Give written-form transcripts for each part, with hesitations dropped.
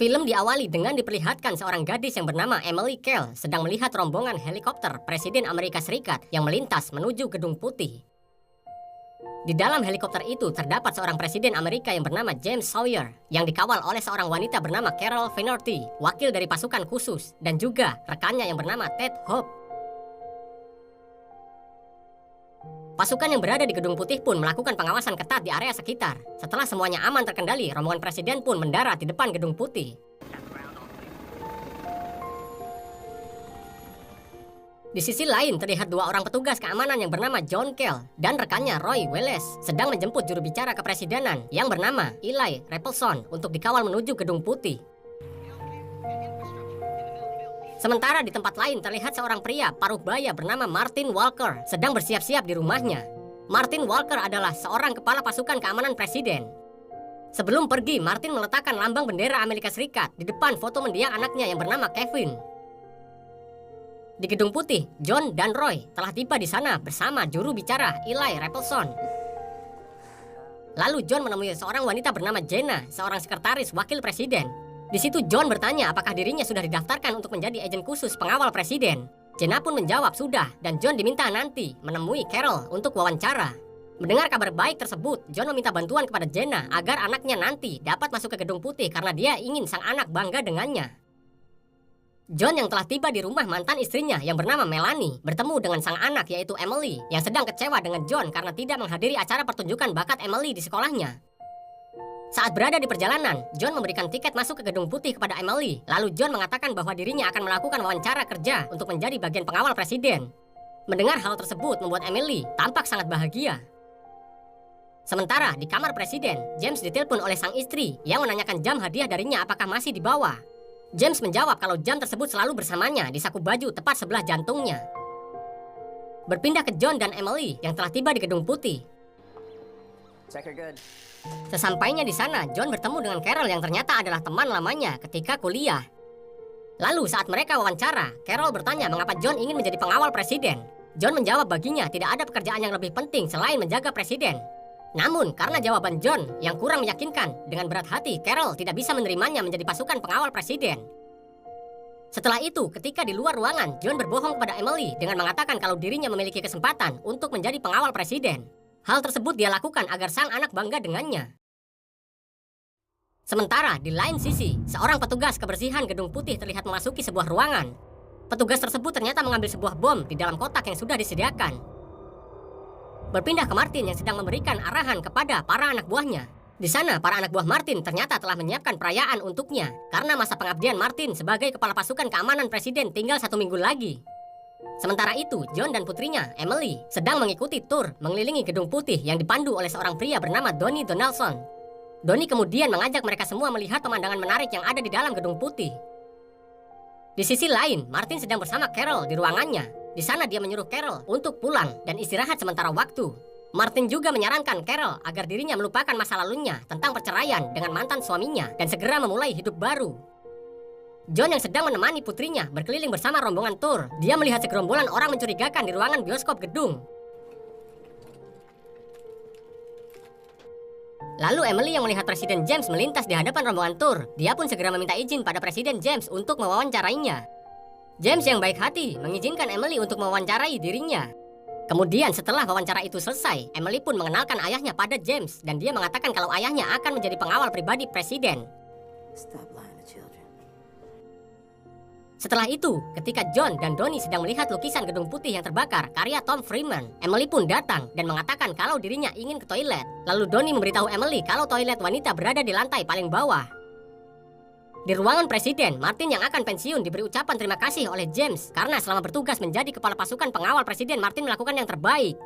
Film diawali dengan diperlihatkan seorang gadis yang bernama Emily Kell sedang melihat rombongan helikopter Presiden Amerika Serikat yang melintas menuju Gedung Putih. Di dalam helikopter itu terdapat seorang presiden Amerika yang bernama James Sawyer yang dikawal oleh seorang wanita bernama Carol Venorti, wakil dari pasukan khusus, dan juga rekannya yang bernama Ted Hope. Pasukan yang berada di Gedung Putih pun melakukan pengawasan ketat di area sekitar. Setelah semuanya aman terkendali, rombongan presiden pun mendarat di depan Gedung Putih. Di sisi lain, terlihat dua orang petugas keamanan yang bernama John Kell dan rekannya Roy Welles sedang menjemput juru bicara kepresidenan yang bernama Eli Rapelson untuk dikawal menuju Gedung Putih. Sementara di tempat lain terlihat seorang pria paruh baya bernama Martin Walker sedang bersiap-siap di rumahnya. Martin Walker adalah seorang kepala pasukan keamanan presiden. Sebelum pergi, Martin meletakkan lambang bendera Amerika Serikat di depan foto mendiang anaknya yang bernama Kevin. Di Gedung Putih, John dan Roy telah tiba di sana bersama juru bicara Eli Rapelson. Lalu John menemui seorang wanita bernama Jenna, seorang sekretaris wakil presiden. Di situ John bertanya apakah dirinya sudah didaftarkan untuk menjadi agen khusus pengawal presiden. Jenna pun menjawab sudah, dan John diminta nanti menemui Carol untuk wawancara. Mendengar kabar baik tersebut, John meminta bantuan kepada Jenna agar anaknya nanti dapat masuk ke Gedung Putih karena dia ingin sang anak bangga dengannya. John yang telah tiba di rumah mantan istrinya yang bernama Melanie bertemu dengan sang anak yaitu Emily yang sedang kecewa dengan John karena tidak menghadiri acara pertunjukan bakat Emily di sekolahnya. Saat berada di perjalanan, John memberikan tiket masuk ke Gedung Putih kepada Emily. Lalu John mengatakan bahwa dirinya akan melakukan wawancara kerja untuk menjadi bagian pengawal presiden. Mendengar hal tersebut membuat Emily tampak sangat bahagia. Sementara di kamar presiden, James ditelepon oleh sang istri yang menanyakan jam hadiah darinya apakah masih di bawah. James menjawab kalau jam tersebut selalu bersamanya di saku baju tepat sebelah jantungnya. Berpindah ke John dan Emily yang telah tiba di Gedung Putih. Sesampainya di sana, John bertemu dengan Carol yang ternyata adalah teman lamanya ketika kuliah. Lalu saat mereka wawancara, Carol bertanya mengapa John ingin menjadi pengawal presiden. John menjawab baginya tidak ada pekerjaan yang lebih penting selain menjaga presiden. Namun, karena jawaban John yang kurang meyakinkan, dengan berat hati, Carol tidak bisa menerimanya menjadi pasukan pengawal presiden. Setelah itu, ketika di luar ruangan, John berbohong kepada Emily dengan mengatakan kalau dirinya memiliki kesempatan untuk menjadi pengawal presiden. Hal tersebut dia lakukan agar sang anak bangga dengannya. Sementara, di lain sisi, seorang petugas kebersihan Gedung Putih terlihat memasuki sebuah ruangan. Petugas tersebut ternyata mengambil sebuah bom di dalam kotak yang sudah disediakan. Berpindah ke Martin yang sedang memberikan arahan kepada para anak buahnya. Di sana, para anak buah Martin ternyata telah menyiapkan perayaan untuknya karena masa pengabdian Martin sebagai kepala pasukan keamanan presiden tinggal 1 minggu lagi. Sementara itu, John dan putrinya, Emily, sedang mengikuti tur mengelilingi Gedung Putih yang dipandu oleh seorang pria bernama Donnie Donaldson. Donnie kemudian mengajak mereka semua melihat pemandangan menarik yang ada di dalam Gedung Putih. Di sisi lain, Martin sedang bersama Carol di ruangannya. Di sana dia menyuruh Carol untuk pulang dan istirahat sementara waktu. Martin juga menyarankan Carol agar dirinya melupakan masa lalunya tentang perceraian dengan mantan suaminya dan segera memulai hidup baru. John yang sedang menemani putrinya berkeliling bersama rombongan tur. Dia melihat segerombolan orang mencurigakan di ruangan bioskop gedung. Lalu Emily yang melihat Presiden James melintas di hadapan rombongan tur. Dia pun segera meminta izin pada Presiden James untuk mewawancarainya. James yang baik hati mengizinkan Emily untuk mewawancarai dirinya. Kemudian setelah wawancara itu selesai, Emily pun mengenalkan ayahnya pada James dan dia mengatakan kalau ayahnya akan menjadi pengawal pribadi presiden. Setelah itu, ketika John dan Donnie sedang melihat lukisan Gedung Putih yang terbakar karya Tom Freeman, Emily pun datang dan mengatakan kalau dirinya ingin ke toilet. Lalu Donnie memberitahu Emily kalau toilet wanita berada di lantai paling bawah. Di ruangan presiden, Martin yang akan pensiun diberi ucapan terima kasih oleh James karena selama bertugas menjadi kepala pasukan pengawal presiden, Martin melakukan yang terbaik.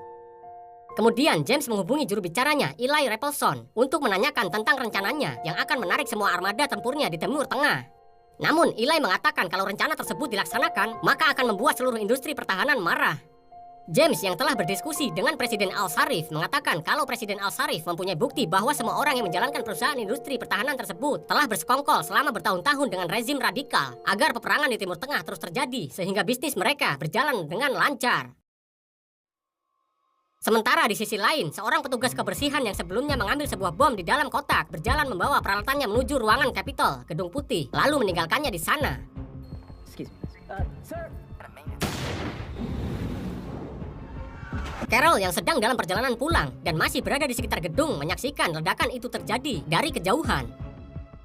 Kemudian James menghubungi juru bicaranya, Eli Rapelson, untuk menanyakan tentang rencananya yang akan menarik semua armada tempurnya di Timur Tengah. Namun, Eli mengatakan kalau rencana tersebut dilaksanakan, maka akan membuat seluruh industri pertahanan marah. James yang telah berdiskusi dengan Presiden Al-Sharif mengatakan kalau Presiden Al-Sharif mempunyai bukti bahwa semua orang yang menjalankan perusahaan industri pertahanan tersebut telah bersekongkol selama bertahun-tahun dengan rezim radikal agar peperangan di Timur Tengah terus terjadi sehingga bisnis mereka berjalan dengan lancar. Sementara di sisi lain, seorang petugas kebersihan yang sebelumnya mengambil sebuah bom di dalam kotak berjalan membawa peralatannya menuju ruangan Capitol, Gedung Putih, lalu meninggalkannya di sana. Carol yang sedang dalam perjalanan pulang dan masih berada di sekitar gedung menyaksikan ledakan itu terjadi dari kejauhan.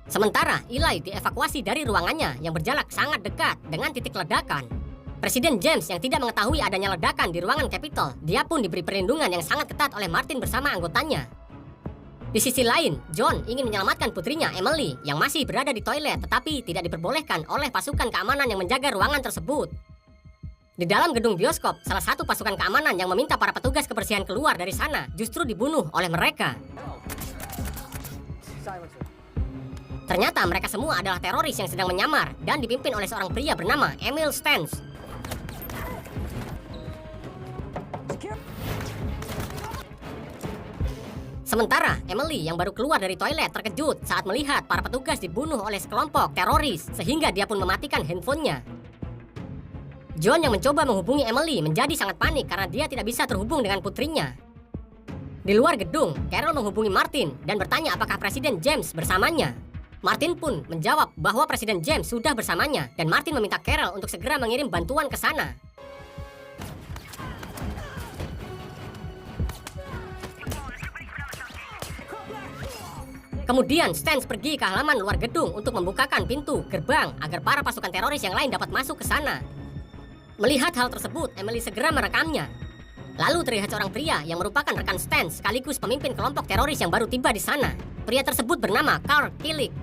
Sementara Eli dievakuasi dari ruangannya yang berjarak sangat dekat dengan titik ledakan. Presiden James yang tidak mengetahui adanya ledakan di ruangan Capitol, dia pun diberi perlindungan yang sangat ketat oleh Martin bersama anggotanya. Di sisi lain, John ingin menyelamatkan putrinya Emily yang masih berada di toilet tetapi tidak diperbolehkan oleh pasukan keamanan yang menjaga ruangan tersebut. Di dalam gedung bioskop, salah satu pasukan keamanan yang meminta para petugas kebersihan keluar dari sana justru dibunuh oleh mereka. Ternyata mereka semua adalah teroris yang sedang menyamar dan dipimpin oleh seorang pria bernama Emil Stans. Sementara Emily yang baru keluar dari toilet terkejut saat melihat para petugas dibunuh oleh sekelompok teroris sehingga dia pun mematikan handphonenya. John yang mencoba menghubungi Emily menjadi sangat panik karena dia tidak bisa terhubung dengan putrinya. Di luar gedung, Carol menghubungi Martin dan bertanya apakah Presiden James bersamanya. Martin pun menjawab bahwa Presiden James sudah bersamanya dan Martin meminta Carol untuk segera mengirim bantuan ke sana. Kemudian Stans pergi ke halaman luar gedung untuk membukakan pintu gerbang agar para pasukan teroris yang lain dapat masuk ke sana. Melihat hal tersebut, Emily segera merekamnya. Lalu terlihat seorang pria yang merupakan rekan Stans sekaligus pemimpin kelompok teroris yang baru tiba di sana. Pria tersebut bernama Carl Killick.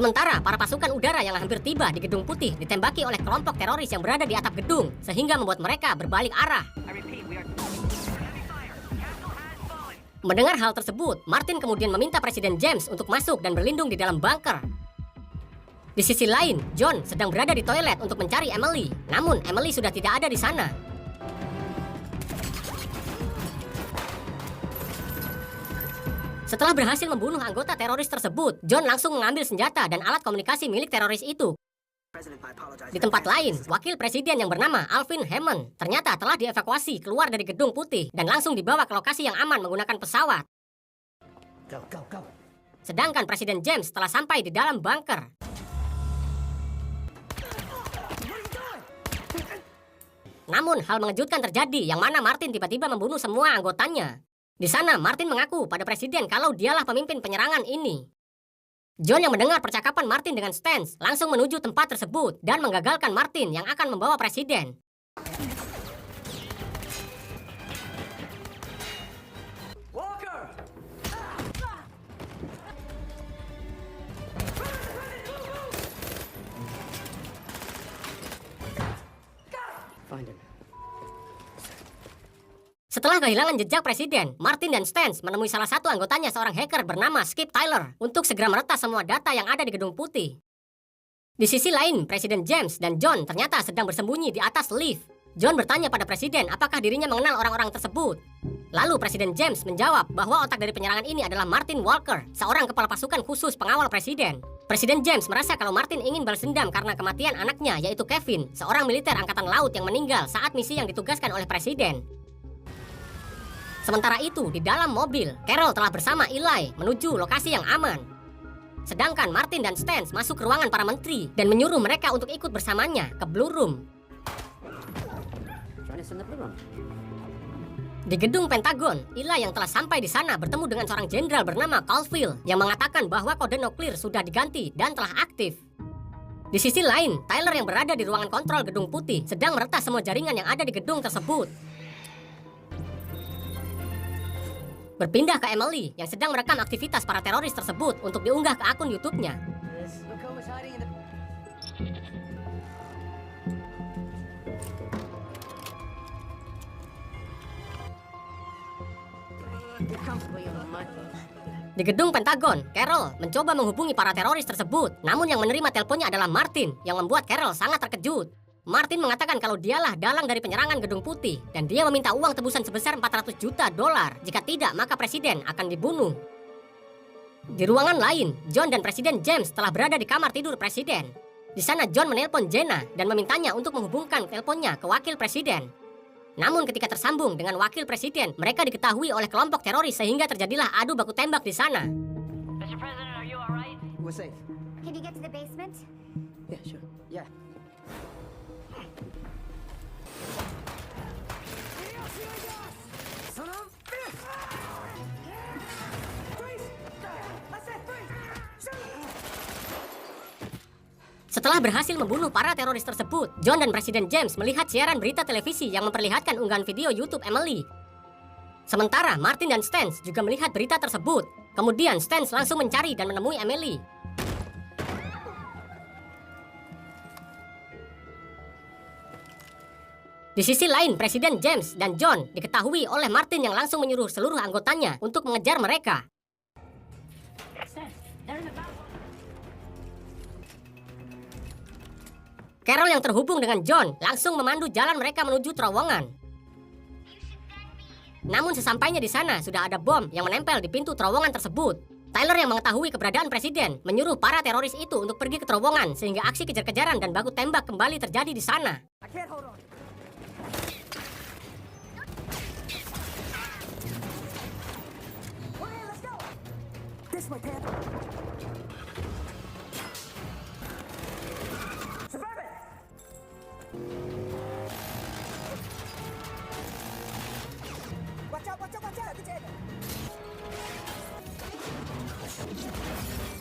Sementara para pasukan udara yang hampir tiba di Gedung Putih ditembaki oleh kelompok teroris yang berada di atap gedung sehingga membuat mereka berbalik arah. Mendengar hal tersebut, Martin kemudian meminta Presiden James untuk masuk dan berlindung di dalam bunker. Di sisi lain, John sedang berada di toilet untuk mencari Emily, namun Emily sudah tidak ada di sana. Setelah berhasil membunuh anggota teroris tersebut, John langsung mengambil senjata dan alat komunikasi milik teroris itu. Di tempat lain, wakil presiden yang bernama Alvin Hammond ternyata telah dievakuasi keluar dari Gedung Putih dan langsung dibawa ke lokasi yang aman menggunakan pesawat. Sedangkan Presiden James telah sampai di dalam bunker. Namun hal mengejutkan terjadi yang mana Martin tiba-tiba membunuh semua anggotanya. Di sana, Martin mengaku pada presiden kalau dialah pemimpin penyerangan ini. John yang mendengar percakapan Martin dengan Stans langsung menuju tempat tersebut dan menggagalkan Martin yang akan membawa presiden. Setelah kehilangan jejak presiden, Martin dan Stans menemui salah satu anggotanya seorang hacker bernama Skip Tyler untuk segera meretas semua data yang ada di Gedung Putih. Di sisi lain, Presiden James dan John ternyata sedang bersembunyi di atas lift. John bertanya pada presiden apakah dirinya mengenal orang-orang tersebut. Lalu Presiden James menjawab bahwa otak dari penyerangan ini adalah Martin Walker, seorang kepala pasukan khusus pengawal presiden. Presiden James merasa kalau Martin ingin balas dendam karena kematian anaknya yaitu Kevin, seorang militer angkatan laut yang meninggal saat misi yang ditugaskan oleh presiden. Sementara itu, di dalam mobil, Carol telah bersama Eli menuju lokasi yang aman. Sedangkan Martin dan Stans masuk ke ruangan para menteri dan menyuruh mereka untuk ikut bersamanya ke Blue Room. Di gedung Pentagon, Eli yang telah sampai di sana bertemu dengan seorang jenderal bernama Caulfield yang mengatakan bahwa kode nuklir sudah diganti dan telah aktif. Di sisi lain, Tyler yang berada di ruangan kontrol Gedung Putih sedang meretas semua jaringan yang ada di gedung tersebut. Berpindah ke Emily yang sedang merekam aktivitas para teroris tersebut untuk diunggah ke akun YouTube-nya. Di gedung Pentagon, Carol mencoba menghubungi para teroris tersebut, namun yang menerima teleponnya adalah Martin yang membuat Carol sangat terkejut. Martin mengatakan kalau dialah dalang dari penyerangan Gedung Putih dan dia meminta uang tebusan sebesar $400 juta. Jika tidak, maka presiden akan dibunuh. Di ruangan lain, John dan Presiden James telah berada di kamar tidur Presiden. Di sana John menelpon Jenna dan memintanya untuk menghubungkan teleponnya ke wakil presiden. Namun ketika tersambung dengan wakil presiden, mereka diketahui oleh kelompok teroris sehingga terjadilah adu baku tembak di sana. Mr. President, are you all right? We're safe. Can you get to the basement? Yeah, sure. Yeah. Setelah berhasil membunuh para teroris tersebut, John dan Presiden James melihat siaran berita televisi yang memperlihatkan unggahan video YouTube Emily. Sementara Martin dan Stans juga melihat berita tersebut. Kemudian Stans langsung mencari dan menemui Emily. Di sisi lain, Presiden James dan John diketahui oleh Martin yang langsung menyuruh seluruh anggotanya untuk mengejar mereka. Carol yang terhubung dengan John langsung memandu jalan mereka menuju terowongan. Namun sesampainya di sana sudah ada bom yang menempel di pintu terowongan tersebut. Tyler yang mengetahui keberadaan presiden menyuruh para teroris itu untuk pergi ke terowongan sehingga aksi kejar-kejaran dan baku tembak kembali terjadi di sana.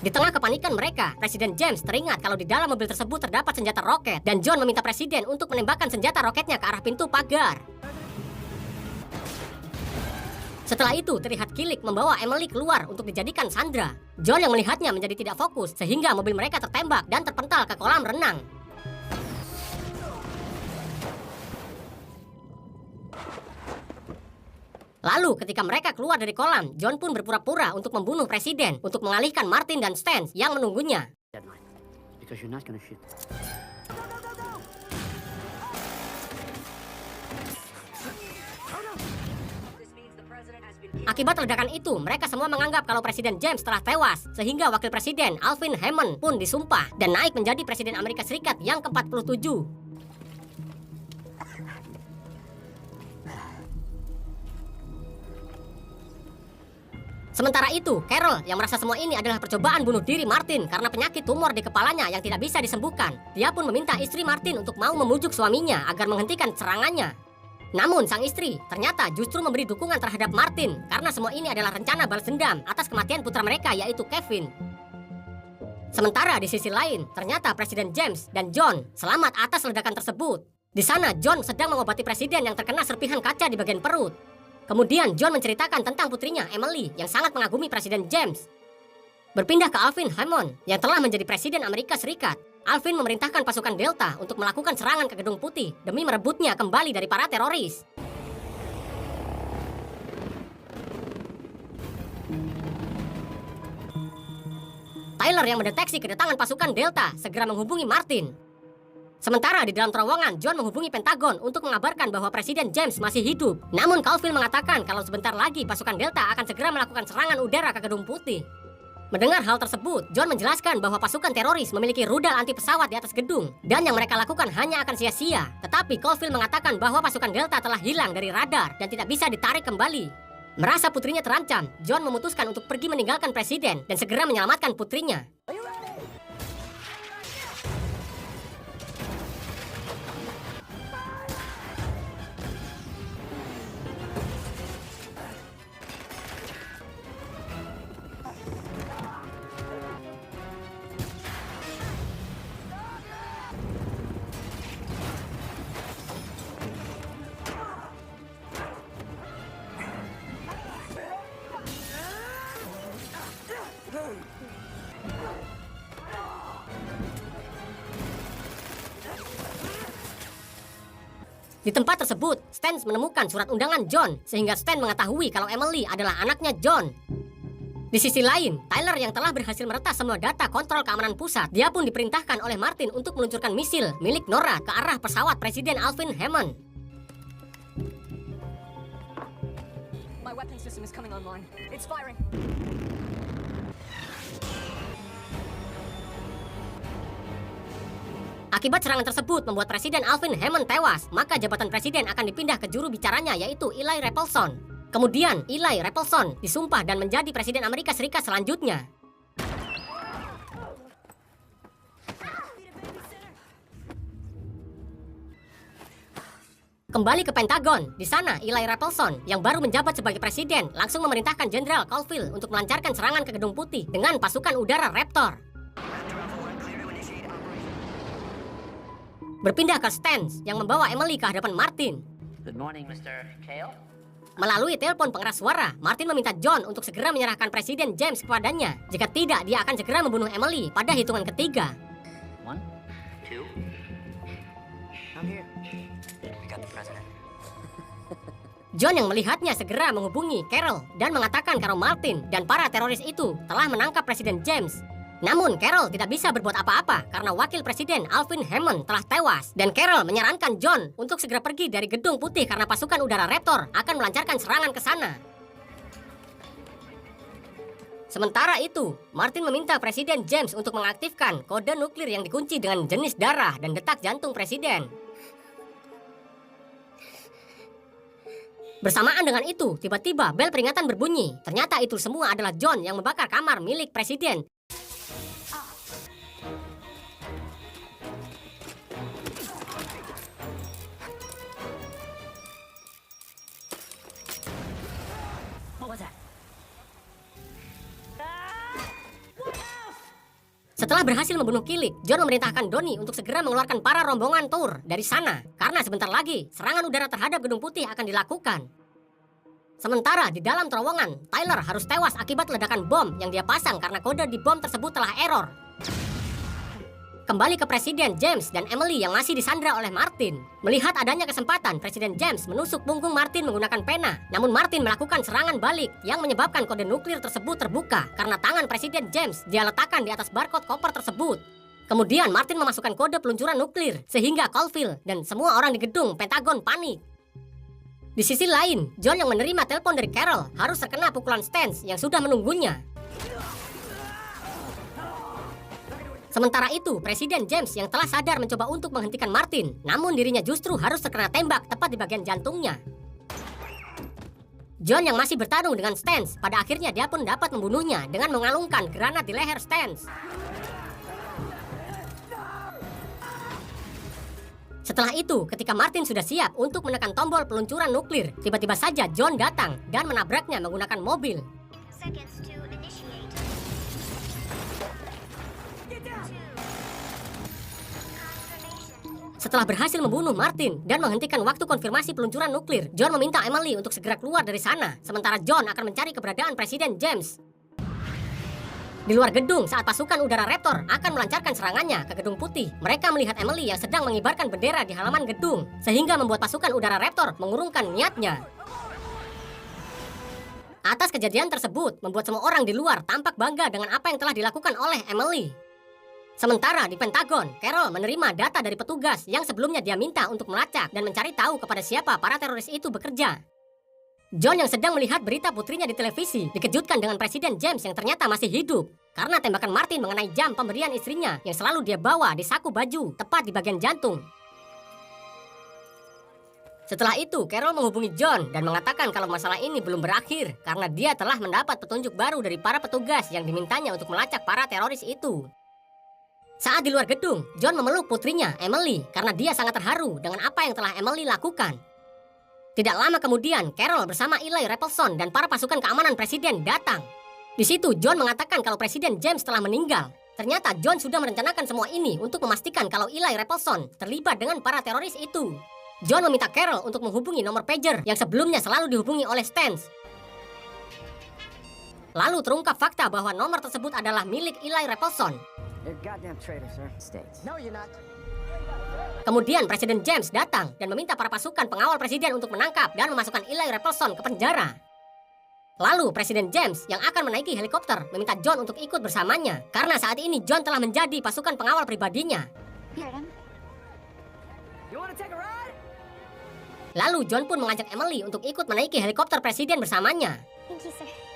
Di tengah kepanikan mereka, Presiden James teringat kalau di dalam mobil tersebut terdapat senjata roket dan John meminta presiden untuk menembakkan senjata roketnya ke arah pintu pagar. Setelah itu, terlihat Kilik membawa Emily keluar untuk dijadikan sandera. John yang melihatnya menjadi tidak fokus sehingga mobil mereka tertembak dan terpental ke kolam renang. Lalu ketika mereka keluar dari kolam, John pun berpura-pura untuk membunuh presiden untuk mengalihkan Martin dan Stans yang menunggunya. Akibat ledakan itu, mereka semua menganggap kalau Presiden James telah tewas, sehingga Wakil Presiden Alvin Hammond pun disumpah dan naik menjadi Presiden Amerika Serikat yang ke-47. Sementara itu, Carol yang merasa semua ini adalah percobaan bunuh diri Martin karena penyakit tumor di kepalanya yang tidak bisa disembuhkan. Dia pun meminta istri Martin untuk mau memujuk suaminya agar menghentikan serangannya. Namun sang istri ternyata justru memberi dukungan terhadap Martin karena semua ini adalah rencana balas dendam atas kematian putra mereka yaitu Kevin. Sementara di sisi lain, ternyata Presiden James dan John selamat atas ledakan tersebut. Di sana John sedang mengobati presiden yang terkena serpihan kaca di bagian perut. Kemudian John menceritakan tentang putrinya Emily yang sangat mengagumi Presiden James. Berpindah ke Alvin Hammond yang telah menjadi Presiden Amerika Serikat. Alvin memerintahkan pasukan Delta untuk melakukan serangan ke Gedung Putih demi merebutnya kembali dari para teroris. Tyler yang mendeteksi kedatangan pasukan Delta segera menghubungi Martin. Sementara di dalam terowongan, John menghubungi Pentagon untuk mengabarkan bahwa Presiden James masih hidup. Namun Caulfield mengatakan kalau sebentar lagi pasukan Delta akan segera melakukan serangan udara ke Gedung Putih. Mendengar hal tersebut, John menjelaskan bahwa pasukan teroris memiliki rudal anti pesawat di atas gedung dan yang mereka lakukan hanya akan sia-sia. Tetapi Caulfield mengatakan bahwa pasukan Delta telah hilang dari radar dan tidak bisa ditarik kembali. Merasa putrinya terancam, John memutuskan untuk pergi meninggalkan presiden dan segera menyelamatkan putrinya. Di tempat tersebut, Stan menemukan surat undangan John, sehingga Stan mengetahui kalau Emily adalah anaknya John. Di sisi lain, Tyler yang telah berhasil meretas semua data kontrol keamanan pusat, dia pun diperintahkan oleh Martin untuk meluncurkan misil milik Nora ke arah pesawat Presiden Alvin Hammond. My weapon system is coming online. It's firing. Akibat serangan tersebut membuat Presiden Alvin Hammond tewas, maka jabatan presiden akan dipindah ke juru bicaranya yaitu Eli Raffleson. Kemudian Eli Raffleson disumpah dan menjadi Presiden Amerika Serikat selanjutnya. Kembali ke Pentagon, di sana Eli Raffleson yang baru menjabat sebagai presiden langsung memerintahkan Jenderal Caulfield untuk melancarkan serangan ke Gedung Putih dengan pasukan udara Raptor. Berpindah ke Stans yang membawa Emily ke hadapan Martin. Good morning, Mr. Kale. Melalui telepon pengeras suara, Martin meminta John untuk segera menyerahkan Presiden James kepadanya. Jika tidak, dia akan segera membunuh Emily pada hitungan ketiga. 1, 2. I'm here. John yang melihatnya segera menghubungi Carol dan mengatakan kalau Martin dan para teroris itu telah menangkap Presiden James. Namun Carol tidak bisa berbuat apa-apa karena wakil presiden Alvin Hammond telah tewas. Dan Carol menyarankan John untuk segera pergi dari Gedung Putih karena pasukan udara Raptor akan melancarkan serangan ke sana. Sementara itu, Martin meminta Presiden James untuk mengaktifkan kode nuklir yang dikunci dengan jenis darah dan detak jantung presiden. Bersamaan dengan itu, tiba-tiba bel peringatan berbunyi. Ternyata itu semua adalah John yang membakar kamar milik presiden. What was that? Setelah berhasil membunuh Kilik, John memerintahkan Donnie untuk segera mengeluarkan para rombongan Tour dari sana. Karena sebentar lagi, serangan udara terhadap Gedung Putih akan dilakukan. Sementara di dalam terowongan, Tyler harus tewas akibat ledakan bom yang dia pasang karena kode di bom tersebut telah error. Kembali ke Presiden James dan Emily yang masih disandra oleh Martin. Melihat adanya kesempatan, Presiden James menusuk punggung Martin menggunakan pena. Namun Martin melakukan serangan balik yang menyebabkan kode nuklir tersebut terbuka karena tangan Presiden James dia letakkan di atas barcode koper tersebut. Kemudian Martin memasukkan kode peluncuran nuklir sehingga Caulfield dan semua orang di gedung Pentagon panik. Di sisi lain, John yang menerima telepon dari Carol harus terkena pukulan Stans yang sudah menunggunya. Sementara itu, Presiden James yang telah sadar mencoba untuk menghentikan Martin, namun dirinya justru harus terkena tembak tepat di bagian jantungnya. John yang masih bertarung dengan Stans, pada akhirnya dia pun dapat membunuhnya dengan mengalungkan granat di leher Stans. Setelah itu, ketika Martin sudah siap untuk menekan tombol peluncuran nuklir, tiba-tiba saja John datang dan menabraknya menggunakan mobil. Seconds to initiate. Setelah berhasil membunuh Martin dan menghentikan waktu konfirmasi peluncuran nuklir, John meminta Emily untuk segera keluar dari sana, sementara John akan mencari keberadaan Presiden James. Di luar gedung, saat pasukan udara Raptor akan melancarkan serangannya ke Gedung Putih, mereka melihat Emily yang sedang mengibarkan bendera di halaman gedung, sehingga membuat pasukan udara Raptor mengurungkan niatnya. Atas kejadian tersebut, membuat semua orang di luar tampak bangga dengan apa yang telah dilakukan oleh Emily. Sementara di Pentagon, Carol menerima data dari petugas yang sebelumnya dia minta untuk melacak dan mencari tahu kepada siapa para teroris itu bekerja. John yang sedang melihat berita putrinya di televisi dikejutkan dengan Presiden James yang ternyata masih hidup karena tembakan Martin mengenai jam pemberian istrinya yang selalu dia bawa di saku baju tepat di bagian jantung. Setelah itu, Carol menghubungi John dan mengatakan kalau masalah ini belum berakhir karena dia telah mendapat petunjuk baru dari para petugas yang dimintanya untuk melacak para teroris itu. Saat di luar gedung, John memeluk putrinya, Emily, karena dia sangat terharu dengan apa yang telah Emily lakukan. Tidak lama kemudian, Carol bersama Eli Raffleson dan para pasukan keamanan presiden datang. Di situ, John mengatakan kalau Presiden James telah meninggal. Ternyata John sudah merencanakan semua ini untuk memastikan kalau Eli Raffleson terlibat dengan para teroris itu. John meminta Carol untuk menghubungi nomor pager yang sebelumnya selalu dihubungi oleh Stans. Lalu terungkap fakta bahwa nomor tersebut adalah milik Eli Raffleson. They're goddamn traitors, sir. States. No, you're not. Kemudian Presiden James datang dan meminta para pasukan pengawal presiden untuk menangkap dan memasukkan Eli Raffleson ke penjara. Lalu Presiden James yang akan menaiki helikopter meminta John untuk ikut bersamanya karena saat ini John telah menjadi pasukan pengawal pribadinya. You wanna take a ride? Lalu John pun mengajak Emily untuk ikut menaiki helikopter presiden bersamanya. Thank you, sir.